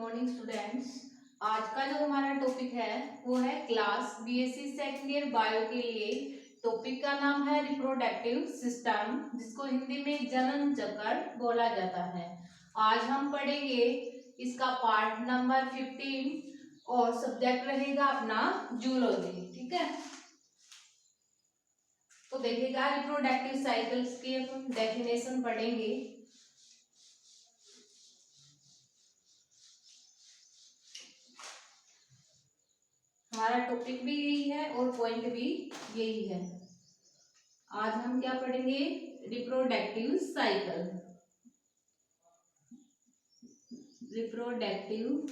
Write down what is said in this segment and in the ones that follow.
Morning students. आज का जो हमारा टॉपिक है वो है class BSc second year bio के लिए। टॉपिक का नाम है रिप्रोडक्टिव सिस्टम, जिसको हिंदी में जनन चक्र बोला जाता है। आज हम पढ़ेंगे इसका पार्ट नंबर 15 और सब्जेक्ट रहेगा अपना जूलॉजी। ठीक है, तो देखिएगा रिप्रोडक्टिव साइकिल्स की डेफिनेशन पढ़ेंगे। हमारा टॉपिक भी यही है और पॉइंट भी यही है। आज हम क्या पढ़ेंगे? Reproductive cycle. रिप्रोडक्टिव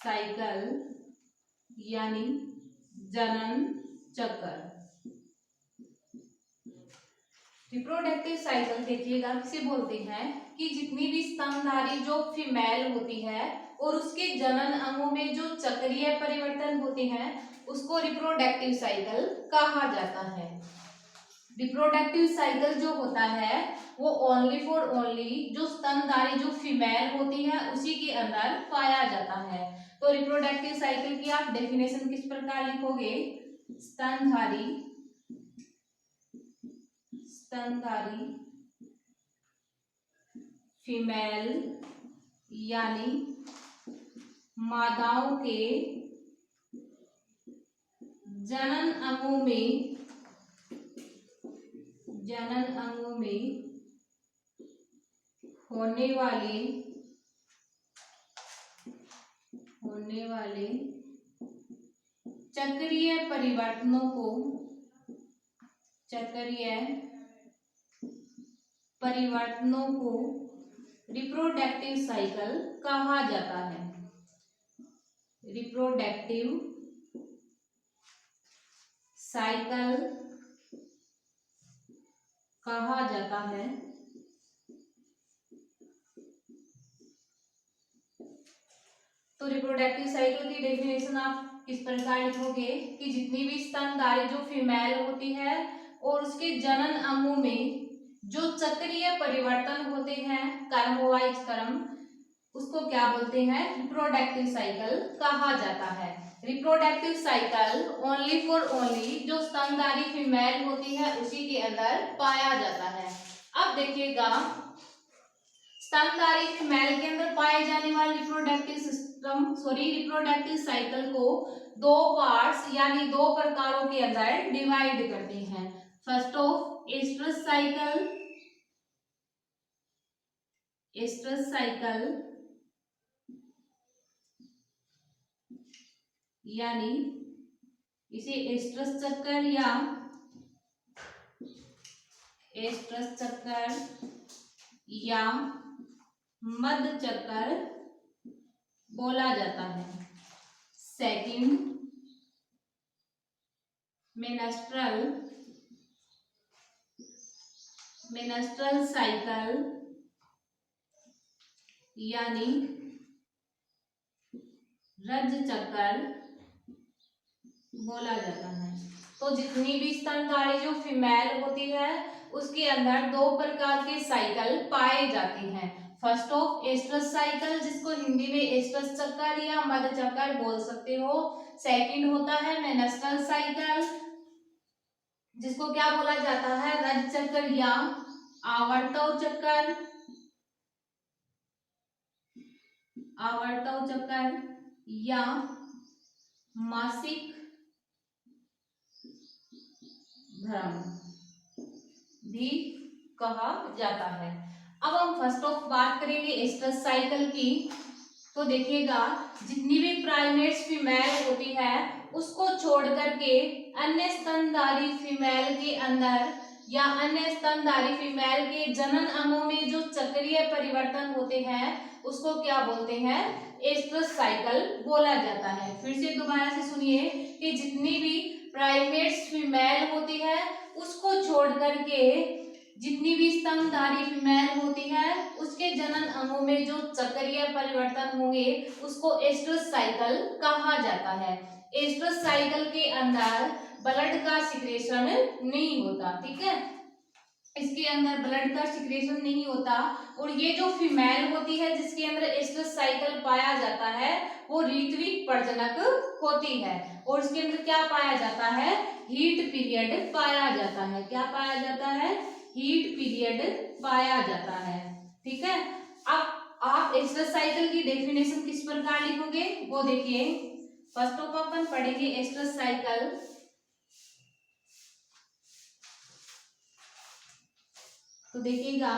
साइकिल यानी जनन चक्र। रिप्रोडक्टिव साइकिल देखिएगा किसे बोलते हैं कि जितनी भी स्तनधारी जो फीमेल होती है और उसके जनन अंगों में जो चक्रीय परिवर्तन होते हैं उसको रिप्रोडक्टिव साइकिल कहा जाता है। रिप्रोडक्टिव साइकिल जो होता है वो ओनली फॉर ओनली जो स्तनधारी जो फीमेल होती है उसी के अंदर पाया जाता है। तो रिप्रोडक्टिव साइकिल की आप डेफिनेशन किस प्रकार लिखोगे? स्तनधारी फीमेल यानी मादाओं के जनन अंगों में होने वाले चक्रीय परिवर्तनों को रिप्रोडक्टिव साइकिल कहा जाता है। रिप्रोडक्टिव साइकिल कहा जाता है। तो रिप्रोडक्टिव साइकिल की डेफिनेशन आप किस प्रकार लिखोगे कि जितनी भी स्तनधारी जो फीमेल होती है और उसके जनन अंगों में जो चक्रीय परिवर्तन होते हैं क्रम वाइज क्रम, उसको क्या बोलते हैं? रिप्रोडक्टिव साइकिल कहा जाता है। Reproductive cycle only for only जो स्तनधारी फीमेल होती है उसी के अंदर पाया जाता है। अब देखिएगा स्तनधारी फीमेल के अंदर पाए जाने वाले रिप्रोडक्टिव साइकिल को दो पार्ट्स यानी दो प्रकारों के अंदर डिवाइड करते हैं। फर्स्ट ऑफ एस्ट्रस साइकिल यानी इसे एस्ट्रस चक्कर या मध्य चक्कर बोला जाता है। सेकंड मेनस्ट्रल साइकिल यानी रज चक्कर बोला जाता है। तो जितनी भी स्तनधारी जो फीमेल होती है उसके अंदर दो प्रकार के साइकिल पाए जाते हैं। फर्स्ट ऑफ एस्ट्रस साइकिल, जिसको हिंदी में एस्ट्रस चक्कर या मध्य चक्कर बोल सकते हो। सेकंड होता है मेनस्ट्रल साइकिल, जिसको क्या बोला जाता है? रज चक्कर या आवर्तव चक्कर या मासिक धर्म भी कहा जाता है। अब हम फर्स्ट ऑफ बात करेंगे एस्ट्रस साइकिल की। तो देखिएगा जितनी भी प्राइमेट्स फीमेल होती है उसको छोड़ करके अन्य स्तनधारी फीमेल के अंदर या अन्य स्तनधारी फीमेल के जनन अंगों में जो चक्रीय परिवर्तन होते हैं उसको क्या बोलते हैं? एस्ट्रस साइकिल बोला जाता है। फिर से दोबारा से सुनिए कि जितनी भी प्राइमेट्स फीमेल होती है उसको छोड़ करके जितनी भी स्तनधारी फीमेल होती है उसके जनन अंगों में जो चक्रीय परिवर्तन होंगे उसको एस्ट्रस साइकिल कहा जाता है। एस्ट्रस साइकिल के अंदर ब्लड का सिक्रेशन नहीं होता। ठीक है, इसके अंदर ब्लड का सिक्रेशन नहीं होता। और ये जो फीमेल होती है जिसके अंदर एस्ट्रस साइकिल पाया जाता है वो ऋत्विक प्रजनक होती है। और इसके अंदर क्या पाया जाता है, हीट पीरियड पाया जाता है। क्या पाया जाता है, हीट पीरियड पाया जाता है। ठीक है, अब आप एस्ट्रस साइकिल की डेफिनेशन किस प्रकार लिखोगे वो देखिए। फर्स्ट ऑफ अपन पढ़ेंगे एस्ट्रस साइकिल। तो देखिएगा,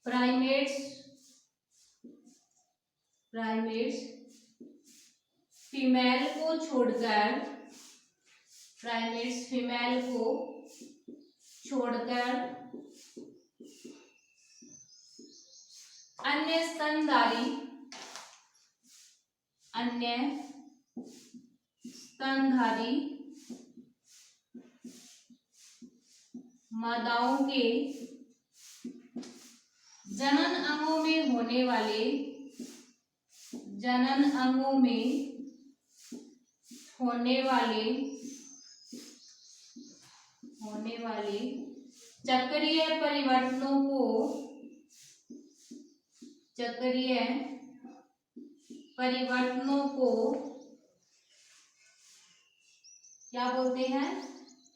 प्राइमेट्स फीमेल को छोड़कर, प्राइमेट्स फीमेल को छोड़कर अन्य स्तनधारी मादाओं के जनन अंगों में होने वाले चक्रीय परिवर्तनों को क्या बोलते हैं,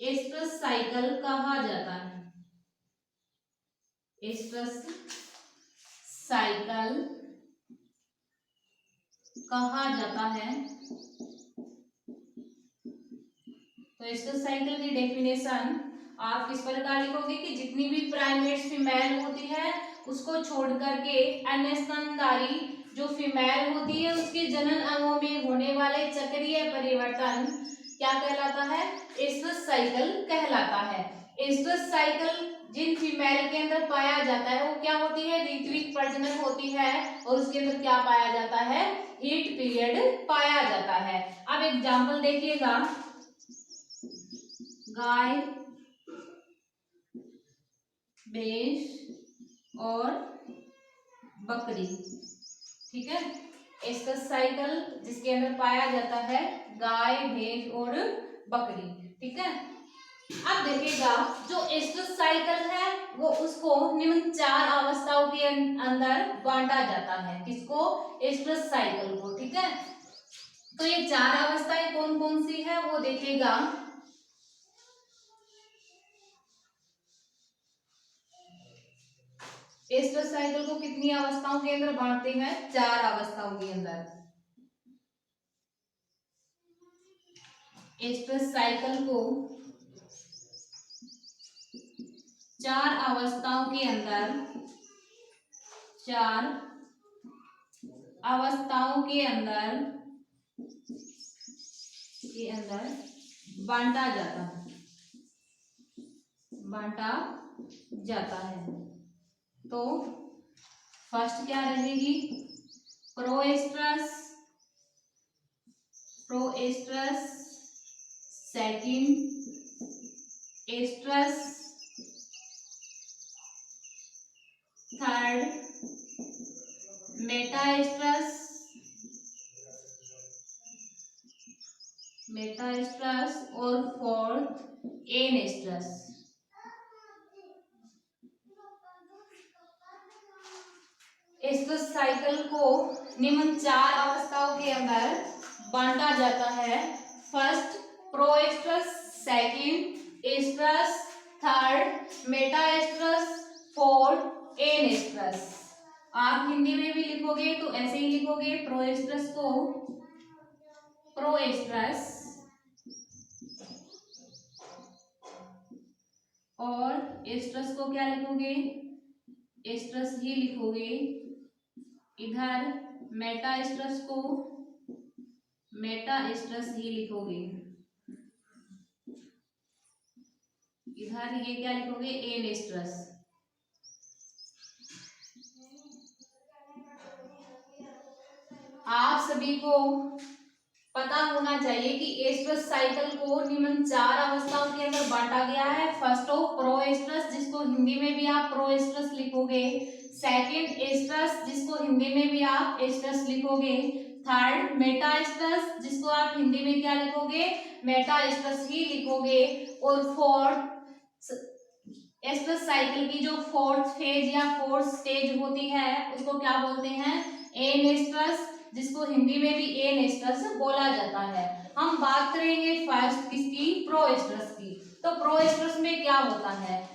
एस्ट्रस साइकिल कहा जाता है। एस्ट्रस साइकिल कहा जाता है। तो एस्ट्रस साइकिल की डेफिनेशन आप किस प्रकार लिखोगे कि जितनी भी प्राइमेट्स फीमेल होती है उसको छोड़ करके अन्य स्तनधारी जो फीमेल होती है उसके जनन अंगों में होने वाले चक्रीय परिवर्तन क्या कहलाता है, एस्ट्रस साइकिल कहलाता है। एस्ट्रस साइकिल जिन फीमेल के अंदर पाया जाता है वो क्या होती है, ऋत्विक प्रजनन होती है। और उसके अंदर क्या पाया जाता है, हीट पीरियड पाया जाता है। अब एग्जाम्पल देखिएगा, गाय, भैंस और बकरी। ठीक है, एस्ट्रस साइकिल जिसके अंदर पाया जाता है गाय, भैंस और बकरी। ठीक है, अब देखिएगा जो एस्ट्रस साइकिल है वो उसको निम्न 4 अवस्थाओं के अंदर बांटा जाता है। किसको, एस्ट्रस साइकिल को। ठीक है, तो ये 4 अवस्थाएं कौन कौन सी है वो देखिएगा। एस्ट्रस साइकिल को कितनी अवस्थाओं के अंदर बांटते हैं, 4 अवस्थाओं के अंदर। एस्ट्रस साइकिल को 4 अवस्थाओं के अंदर बांटा जाता है। तो फर्स्ट क्या रहेगी, प्रोएस्ट्रस, सेकंड एस्ट्रस, थर्ड मेटाएस्ट्रस और फोर्थ एनेस्ट्रस। एस्ट्रस साइकिल को निम्न 4 अवस्थाओं के अंदर बांटा जाता है। First proestrus, second estrus, third metestrus, fourth anestrus. आप हिंदी में भी लिखोगे तो ऐसे ही लिखोगे, प्रोएस्ट्रस को प्रोएस्ट्रस और एस्ट्रस को क्या लिखोगे, एस्ट्रस ही लिखोगे। इधर मेटाएस्ट्रस को मेटाएस्ट्रस ही लिखोगे। इधर ये क्या लिखोगे, एनेस्ट्रस। आप सभी को पता होना चाहिए कि एस्ट्रस साइकिल को निम्न 4 अवस्थाओं के अंदर बांटा गया है। फर्स्ट ऑफ प्रोएस्ट्रस जिसको हिंदी में भी आप प्रोएस्ट्रस लिखोगे, सेकंड एस्ट्रस जिसको हिंदी में भी आप एस्ट्रस लिखोगे, थर्ड मेटाएस्ट्रस जिसको आप हिंदी में क्या लिखोगे, मेटाएस्ट्रस ही लिखोगे, और फोर्थ एस्ट्रस साइकिल की जो फोर्थ फेज या फोर्थ स्टेज होती है उसको क्या बोलते हैं? एनेस्ट्रस, जिसको हिंदी में भी एनेस्ट्रस बोला जाता है। हम बात करेंगे फर्स्ट किसकी? प्रोएस्ट्रस की। तो प्रोएस्ट्रस में क्या होता है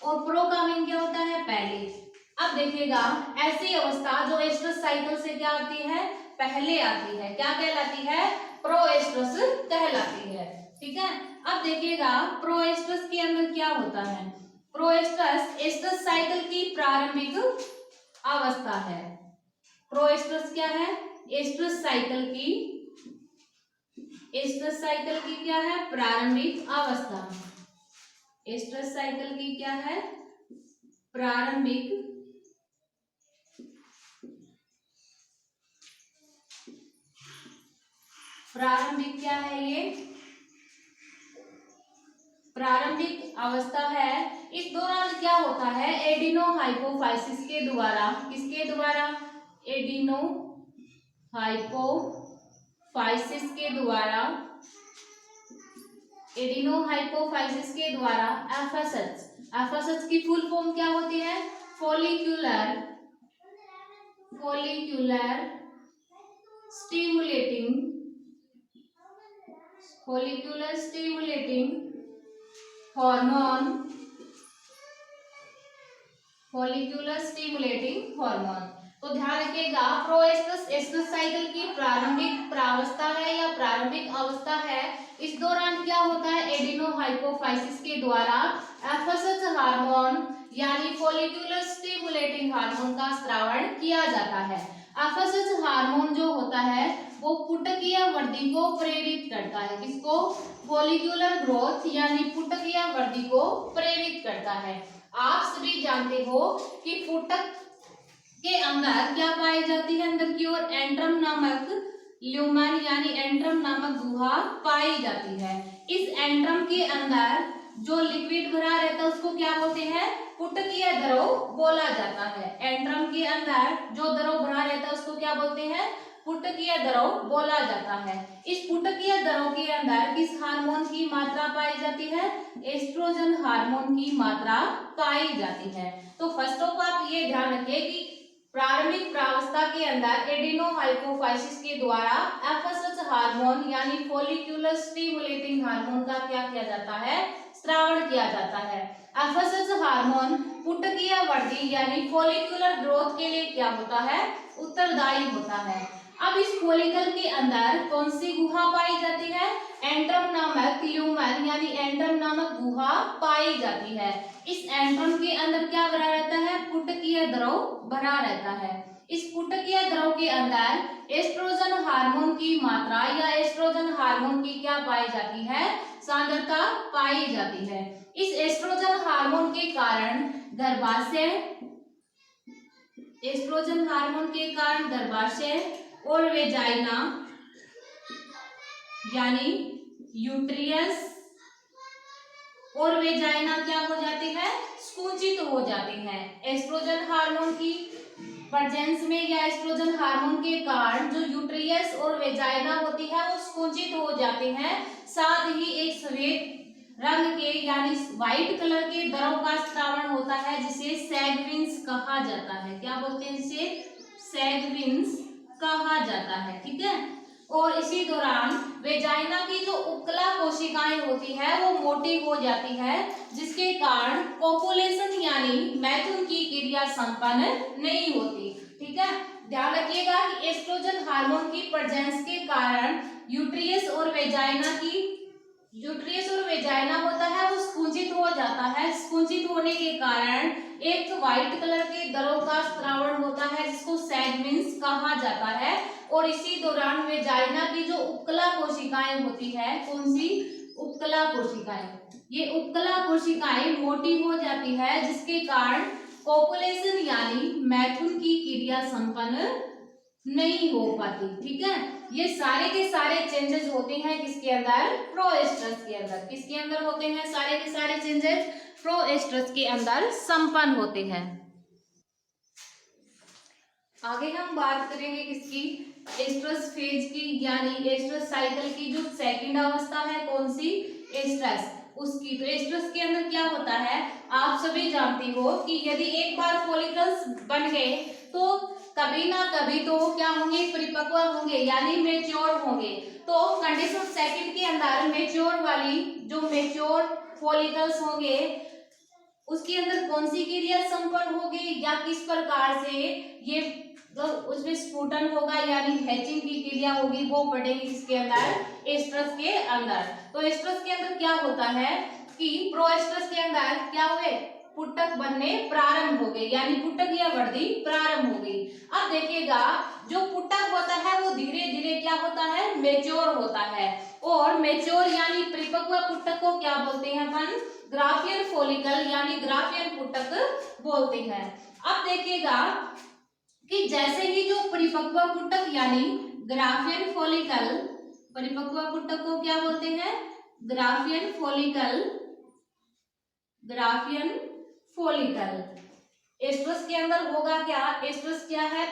और प्रो का मीन क्या होता है? पहले। अब देखिएगा ऐसी अवस्था जो एस्ट्रस साइकिल से क्या आती है? पहले आती है, क्या कहलाती है? प्रोएस्ट्रस कहलाती है। ठीक है, अब देखिएगा प्रोएस्ट्रस के अंदर क्या होता है। प्रोएस्ट्रस एस्ट्रस साइकिल की प्रारंभिक अवस्था है। प्रोएस्ट्रस क्या है? एस्ट्रस साइकिल की क्या है? प्रारंभिक अवस्था। एस्ट्रस साइकिल की क्या है? प्रारंभिक क्या है? ये प्रारंभिक अवस्था है। इस दौरान क्या होता है? एडिनोहाइपोफाइसिस के द्वारा, किसके द्वारा? एडिनोहाइपोफाइसिस के द्वारा एफएसएच की फुल फॉर्म क्या होती है? Follicular stimulating hormone. तो ध्यान रखिएगा प्रोएस्ट्रस एस्ट्रस साइकिल की प्रारंभिक प्रावस्था है या प्रारंभिक अवस्था है। इस दौरान क्या होता है? एडिनोहाइपोफाइसिस के द्वारा एफएसएच हार्मोन यानी फॉलिक्यूलर स्टिमुलेटिंग हार्मोन का स्रावण किया जाता है। एफएसएच हार्मोन जो होता है वो पुटकीय वृद्धि को प्रेरित करता है। किसको? फॉलिक्यूलर ग्रोथ यानी पुटकीय वृद्धि को प्रेरित करता है। आप सभी जानते हो कि फुटक के अंदर क्या पाई जाती है? अंदर की ओर एंट्रम नामक ल्यूमेन यानी एंट्रम नामक गुहा पाई जाती है। इस एंट्रम के अंदर जो लिक्विड भरा रहता है उसको क्या बोलते हैं? पुटकीय द्रव बोला जाता है। एंट्रम के अंदर जो द्रव भरा रहता है उसको क्या बोलते हैं? पुटकीय द्रव बोला जाता है। इस पुटकीय द्रव के अंदर किस हार्मोन की मात्रा पाई जाती है? एस्ट्रोजन हार्मोन की मात्रा पाई जाती है। तो फर्स्ट ऑफ आप ये ध्यान रखिए कि प्रारंभिक प्रावस्था के अंदर एडिनोहाइपोफाइसिस के द्वारा एफएसएच हार्मोन यानी फॉलिक्यूलर स्टिमुलेटिंग हार्मोन का क्या किया जाता है? स्रावण किया जाता है। एफएसएच हार्मोन पुटकीय वृद्धि यानी फॉलिक्यूलर ग्रोथ के लिए क्या होता है? उत्तरदायी होता है। अब इस फॉलिकल के अंदर कौन सी गुहा पाई जाती है? एंट्रम नामक ल्यूमेन यानी एंट्रम नामक गुहा पाई जाती है। इस एंट्रम के अंदर क्या भरा रहता है? पुटकीय द्रव भरा रहता है। इस पुटकीय द्रव के अंदर एस्ट्रोजन हार्मोन की मात्रा या एस्ट्रोजन हार्मोन की क्या पाई जाती है? सांद्रता पाई जाती है। इस एस्ट्रोजन हार्मोन के कारण गर्भाशय और वेजाइना यानी यूट्रियस और वेजाइना क्या हो जाती है? संकुचित हो जाती है। एस्ट्रोजन हार्मोन की प्रेजेंस में या एस्ट्रोजन हार्मोन के कारण जो यूट्रियस और वेजाइना होती है वो संकुचित हो जाते हैं। साथ ही एक सफेद रंग के यानी व्हाइट कलर के द्रव का स्रावण होता है जिसे सैगविन्स कहा जाता है। क्या बोलते हैं इसे? सैगविन्स कहा जाता है। ठीक है, और इसी दौरान वेजाइना की जो उपकला कोशिकाएं होती है वो मोटी हो जाती है जिसके कारण कोपुलेशन यानी मैथुन की क्रिया संपन्न नहीं होती। ठीक है, ध्यान रखिएगा कि एस्ट्रोजन हार्मोन की प्रेजेंस के कारण यूट्रियस और वेजाइना होता है वो संकुचित हो जाता है। संकुचित होने के कारण एक व्हाइट कलर के द्रव का स्रावण होता है जिसको सैगविन्स कहा जाता है। और इसी दौरान वेजाइना की जो उपकला कोशिकाएं होती है, कौन सी? उपकला कोशिकाएं। ये उपकला कोशिकाएं मोटी हो जाती है जिसके कारण कोपुलेशन यानी मैथुन की क्रिया संपन्न नहीं हो पाती। ठीक है, ये सारे के सारे चेंजेस होते हैं किसके अंदर? प्रोएस्ट्रस के अंदर। किसके अंदर होते हैं सारे के सारे चेंजेस? प्रोएस्ट्रस के अंदर संपन्न होते हैं। आगे हम बात करेंगे किसकी? एस्ट्रस फेज की यानी एस्ट्रस साइकिल की जो सेकंड अवस्था है, कौन सी? एस्ट्रस। उसकी। तो एस्ट्रस के अंदर क्या होता है, आप सभी जानते हो कि यदि एक बार फॉलिकल्स बन गए तो कभी ना कभी तो क्या होंगे, परिपक्व होंगे यानी मेच्योर होंगे। तो कंडीशन सेकंड के अंदर मेच्योर वाली जो मेच्योर फॉलिकल्स होंगे उसके अंदर कौन सी क्रिया संपन्न होगी या किस प्रकार से ये तो उसमें स्फुटन होगा यानी हैचिंग की क्रिया होगी, वो पढ़ेंगे किसके अंदर, एस्ट्रस के अंदर। तो एस्ट्रस के अंदर क्या होता है कि प्रोएस्ट्रस के अंदर क्या हुए, पुटक बनने प्रारंभ हो गए यानी पुटक या वृद्धि प्रारंभ हो गई। अब देखिएगा जो पुटक होता है वो धीरे धीरे क्या होता है, मेच्योर होता है। और मेच्योर यानी परिपक्व पुटक को क्या बोलते हैं अपन, ग्राफियन फॉलिकल यानी ग्राफियन पुटक बोलते हैं। अब देखिएगा कि जैसे ही जो परिपक्व पुटक यानी ग्राफियन फॉलिकल, परिपक्व पुटक को क्या बोलते हैं, Graafian follicle, Graafian follicle. Estrus के अंदर होगा क्या, एस्ट्रस क्या है,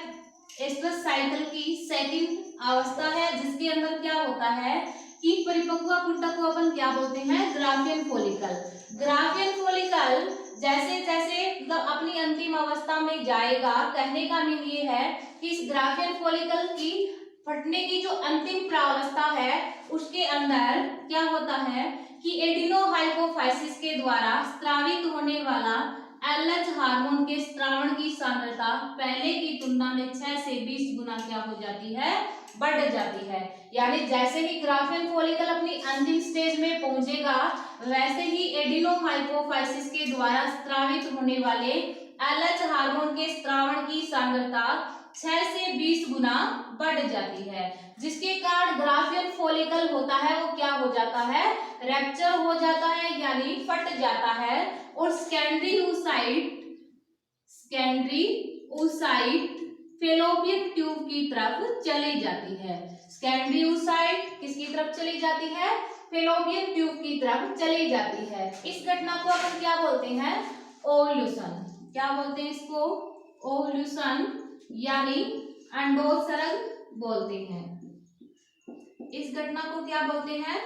एस्ट्रस साइकिल की सेकंड अवस्था है जिसके अंदर क्या होता है कि परिपक्व पुटक को अपन क्या बोलते हैं, ग्राफियन फॉलिकल। ग्राफियन फॉलिकल जैसे जैसे मतलब अपनी अंतिम अवस्था में जाएगा, कहने का मीन ये है कि इस ग्राफियन फॉलिकल की फटने की जो अंतिम प्रावस्था है उसके अंदर क्या होता है कि एडिनोहाइपोफाइसिस के द्वारा स्रावित होने वाला एलएच हार्मोन के स्रावण की सांद्रता पहले की तुलना में 6 से 20 गुना क्या हो जाती है, बढ़ जाती है। यानी जैसे ही ग्राफियन फॉलिकल अपनी अंतिम स्टेज में पहुंचेगा वैसे ही एडिनोहाइपोफाइसिस के द्वारा स्रावित होने वाले एलएच हार्मोन के स्रावण की सांद्रता 6 से 20 गुना बढ़ जाती है, जिसके कारण ग्राफियन फॉलिकल होता है वो क्या हो जाता है, रैप्चर हो जाता है यानी फट जाता है और सेकेंडरी oocyte फेलोपियन ट्यूब की तरफ चली जाती है। सेकेंडरी oocyte किसकी तरफ चली जाती है, फेलोपियन ट्यूब की तरफ चली जाती है। इस घटना को अपन क्या बोलते हैं, ओव्यूलेशन। क्या बोलते हैं इसको, ओव्यूलेशन यानी अंडोत्सर्ग बोलते हैं। इस घटना को क्या बोलते हैं,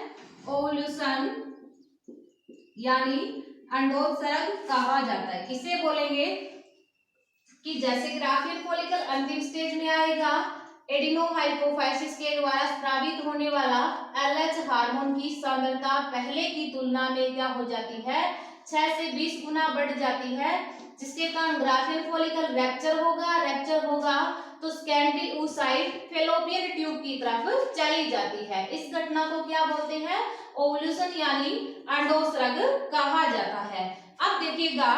ओव्यूलेशन यानी अंडोत्सर्ग कहा जाता है। किसे बोलेंगे कि जैसे ग्राफियन फॉलिकल अंतिम स्टेज में आएगा, एडिनोहाइपोफाइसिस के द्वारा स्रावित होने वाला एलएच हार्मोन की सांद्रता पहले की तुलना में क्या हो जाती है, 6 से 20 गुना बढ़ जाती है, जिसके कारण ग्राफियन फॉलिकल रैप्चर होगा तो सेकेंडरी oocyte फेलोपियन ट्यूब की तरफ चली जाती है। इस घटना को क्या बोलते हैं, ओव्यूलेशन यानी अंडोत्सर्ग कहा जाता है। अब देखिएगा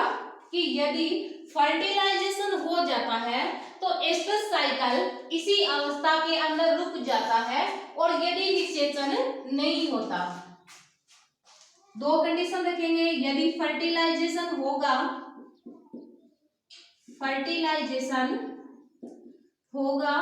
कि यदि फर्टिलाइजेशन हो जाता है तो एस्ट्रस साइकिल इसी अवस्था के अंदर रुक जाता है और यदि निषेचन नहीं होता, दो कंडीशन रखेंगे, यदि फर्टिलाइजेशन होगा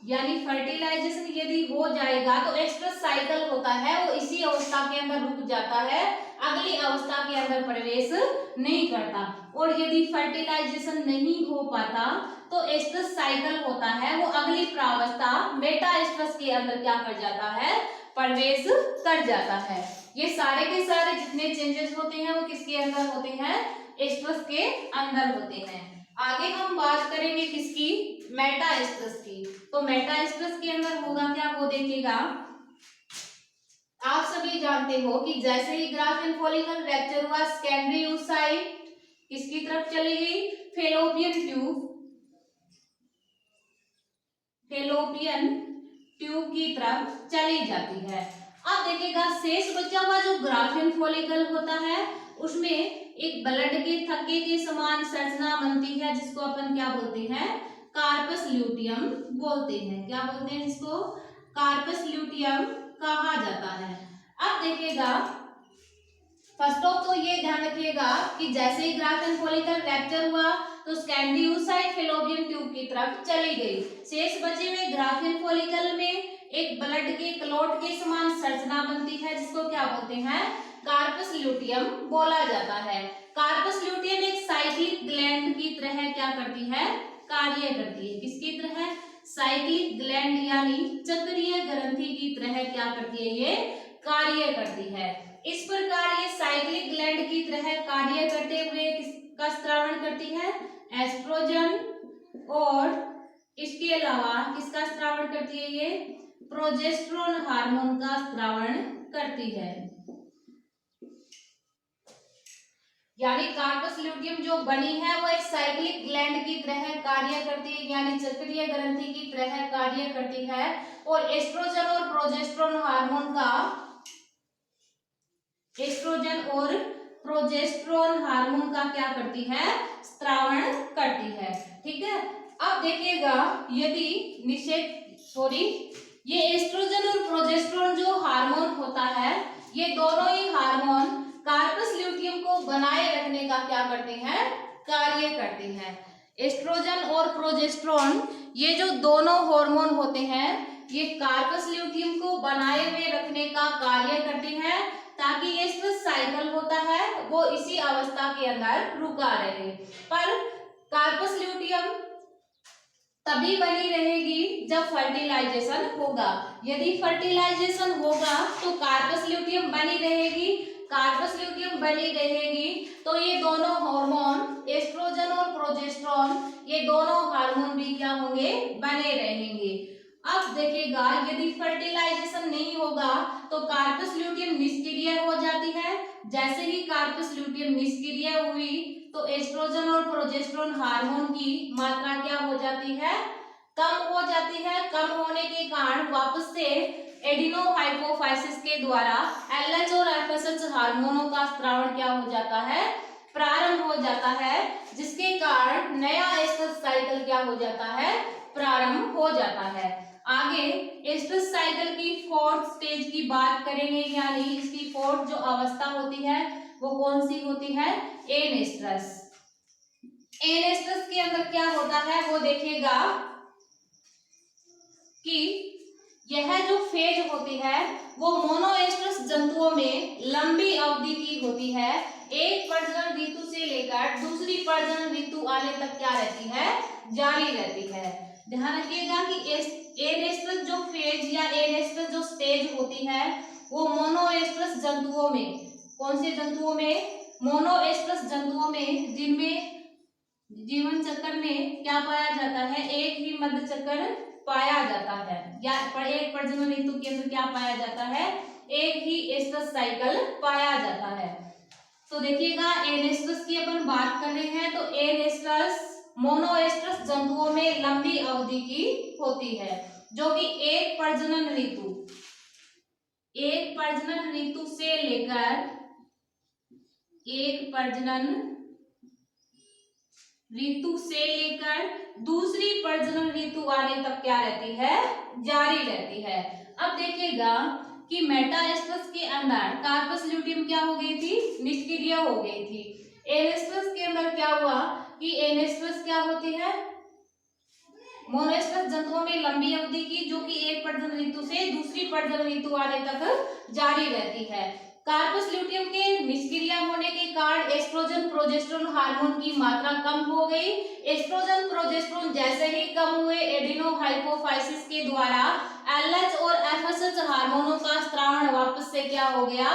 यानी फर्टिलाइजेशन यदि हो जाएगा तो एस्ट्रस साइकिल होता है वो इसी अवस्था के अंदर रुक जाता है, अगली अवस्था के अंदर प्रवेश नहीं करता। और यदि फर्टिलाइजेशन नहीं हो पाता तो एस्ट्रस साइकिल होता है वो अगली प्रावस्था मेटा एस्ट्रस के अंदर क्या कर जाता है, प्रवेश कर जाता है। ये सारे के सारे जितने चेंजेस होते हैं वो किसके अंदर होते हैं, एस्ट्रस के अंदर होते हैं। आगे हम बात करेंगे किसकी, मेटा एस्ट्रस की। तो मेटा एस्ट्रस के अंदर होगा क्या, वो देखिएगा, आप सभी जानते हो कि जैसे ही ग्राफियन फॉलिकल रैप्चर हुआ सेकेंडरी oocyte किसकी तरफ चली गई, फेलोपियन ट्यूब की तरफ चली जाती है। अब देखिएगा शेष बचा हुआ जो ग्राफियन फॉलिकल होता है उसमें एक ब्लड के थक्के के समान संरचना बनती है जिसको अपन क्या बोलते हैं, कार्पस ल्यूटियम बोलते हैं। क्या बोलते हैं इसको, कार्पस ल्यूटियम कहा जाता है। अब देखिएगा फर्स्ट ऑफ तो ये ध्यान रखिएगा कि जैसे ही ग्राफियन फॉलिकल रैप्चर हुआ तो सेकेंडरी oocyte फेलोपियन ट्यूब की तरफ चली गई। शेष बचे हुए ग्राफियन फॉलिकल में एक ब्लड के क्लॉट के समान संरचना बनती है जिसको क्या बोलते हैं, कार्पस ल्यूटियम बोला जाता है। कार्पस ल्यूटियम एक साइक्लिक ग्लैंड की तरह क्या करती है, कार्य करती है। किसकी तरह, साइक्लिक ग्लैंड यानी चक्रीय ग्रंथि की तरह क्या करती है, ये कार्य करती है। इस प्रकार ये साइक्लिक ग्लैंड की तरह कार्य करते हुए किसका स्त्रावण करती है? एस्ट्रोजन और इसके अलावा किसका स्त्रावण करती है? ये प्रोजेस्टेरोन हार्मोन का स्त्रावण करती है। यानी कार्पस ल्यूटियम जो बनी है वो एक साइक्लिक ग्लैंड की तरह कार्य करती है, यानी चक्रीय ग्रंथि की तरह कार्य करती है और एस्ट्रोजन और प्रोजेस्टेरोन हार्मोन का क्या करती है? स्त्रावण करती है। ठीक है, अब देखिएगा यदि ये एस्ट्रोजन और प्रोजेस्टेरोन जो हार्मोन होता है, ये दोनों ही हार्मोन कार्पस ल्यूटियम को बनाए रखने का क्या करते हैं? कार्य करते हैं। एस्ट्रोजन और प्रोजेस्टेरोन ये जो दोनों हार्मोन होते हैं ये कार्पस ल्यूटियम को बनाए हुए रखने का कार्य करते हैं ताकि ये साइकिल होता है वो इसी अवस्था के अंदर रुका रहे। पर कार्पस ल्यूटियम तभी बनी रहेगी जब फर्टिलाइजेशन होगा। यदि फर्टिलाइजेशन होगा तो कार्पस ल्यूटियम बनी रहेगी। कार्पस ल्यूटियम बनी रहेगी तो ये दोनों हार्मोन एस्ट्रोजन और प्रोजेस्टेरोन ये दोनों हार्मोन भी क्या होंगे? बने रहेंगे। अब देखिएगा यदि फर्टिलाइजेशन नहीं होगा तो कार्पस ल्यूटियम निष्क्रिय हो जाती है। जैसे ही कार्पस ल्यूटियम निष्क्रिय हुई तो एस्ट्रोजन और प्रोजेस्टेरोन हार्मोन की मात्रा क्या हो जाती है? कम हो जाती है। कम होने के कारण वापस से एडिनोहाइपोफाइसिस के द्वारा एलएच और एफएसएच हार्मोनों का स्त्रावण क्या हो जाता है? प्रारंभ हो जाता है, जिसके कारण नया एस्ट्रस साइकिल क्या हो जाता है? प्रारंभ हो जाता है। आगे एस्ट्रस साइकिल की फोर्थ स्टेज की बात करेंगे, यानी इसकी फोर्थ जो अवस्था होती है वो कौन सी होती है? एनेस्ट्रस। एनेस्ट्रस के अंदर क्या होता है वो देखिएगा कि यह जो फेज होती है वो मोनोएस्ट्रस जंतुओं में लंबी अवधि की होती है। एक प्रजनन ऋतु से लेकर दूसरी प्रजनन ऋतु आने तक क्या रहती है? जारी रहती है। ध्यान रखिएगा कि एनेस्ट्रस जो फेज या एनेस्ट्रस जो स्टेज होती है वो मोनोएस्ट्रस जंतुओं में, कौन से जंतुओं में? मोनोएस्ट्रस जंतुओं में, जिनमें जीवन चक्र में क्या पाया जाता है? एक ही मध्य चक्र पाया जाता है, या एक प्रजनन ऋतु के अंदर क्या पाया जाता है? एक ही एस्ट्रस साइकिल पाया जाता है। तो देखिएगा एनेस्ट्रस की अपन बात कर रहे हैं तो एनेस्ट्रस मोनोएस्ट्रस जंतुओं में लंबी अवधि की होती है, जो कि एक प्रजनन ऋतु से लेकर दूसरी प्रजनन ऋतु आने तक क्या रहती है? जारी रहती है। अब देखिएगा कि मेटाएस्ट्रस के अंदर कार्पस ल्यूटियम क्या हो गई थी? निष्क्रिय हो गई थी। एनेस्ट्रस के अंदर क्या हुआ कि एनेस्ट्रस क्या होती है? मोनोएस्ट्रस जंतुओं में लंबी अवधि की, जो कि एक प्रजनन ऋतु से दूसरी प्रजनन ऋतु आने तक जारी रहती है। कार्पस ल्यूटियम के निष्क्रिय होने के कारण एस्ट्रोजन प्रोजेस्टेरोन हार्मोन की मात्रा कम हो गई। एस्ट्रोजन प्रोजेस्टेरोन जैसे ही कम हुए एडिनोहाइपोफाइसिस के द्वारा एलएच और एफएसएच हार्मोनों का स्त्रावण वापस से क्या हो गया?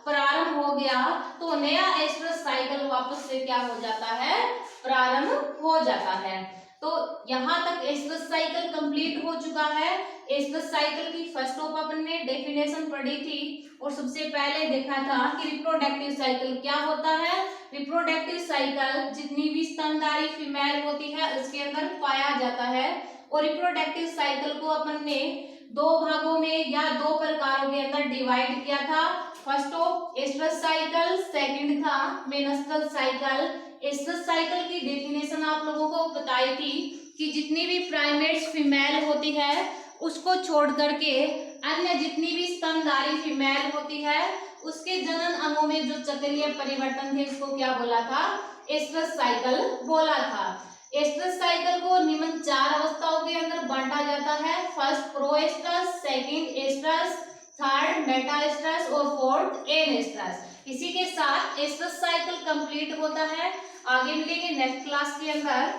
प्रारंभ हो गया। तो नया एस्ट्रस साइकिल वापस से क्या हो जाता है? प्रारंभ हो जाता है। तो यहाँ तक एस्ट्रस साइकिल कंप्लीट हो चुका है। एस्ट्रस साइकिल की फर्स्ट ऑफ अपन ने डेफिनेशन पढ़ी थी और सबसे पहले देखा था कि रिप्रोडक्टिव साइकिल क्या होता है। रिप्रोडक्टिव साइकिल जितनी भी स्तनधारी फीमेल होती है उसके अंदर पाया जाता है। और रिप्रोडक्टिव साइकिल को अपन ने दो भागों में या दो प्रकारों के अंदर डिवाइड किया था। First of estrus cycle, second था मेनस्ट्रुअल साइकिल। एस्ट्रस साइकिल की डेफिनेशन आप लोगों को बताई थी कि जितनी भी प्राइमेट्स फीमेल होती है उसको छोड़ करके अन्य जितनी भी स्तनधारी फीमेल होती है उसके जनन अंगों में जो चक्रीय परिवर्तन थे उसको क्या बोला था? एस्ट्रस साइकिल बोला था। एस्ट्रस साइकिल को निम्न 4 अवस्थाओं के अंदर बांटा जाता है। First proestrus, second estrus, third मेटाएस्ट्रस और फोर्थ एनेस्ट्रस। इसी के साथ एस्ट्रस साइकिल कंप्लीट होता है। आगे मिलेंगे नेक्स्ट क्लास के अंदर।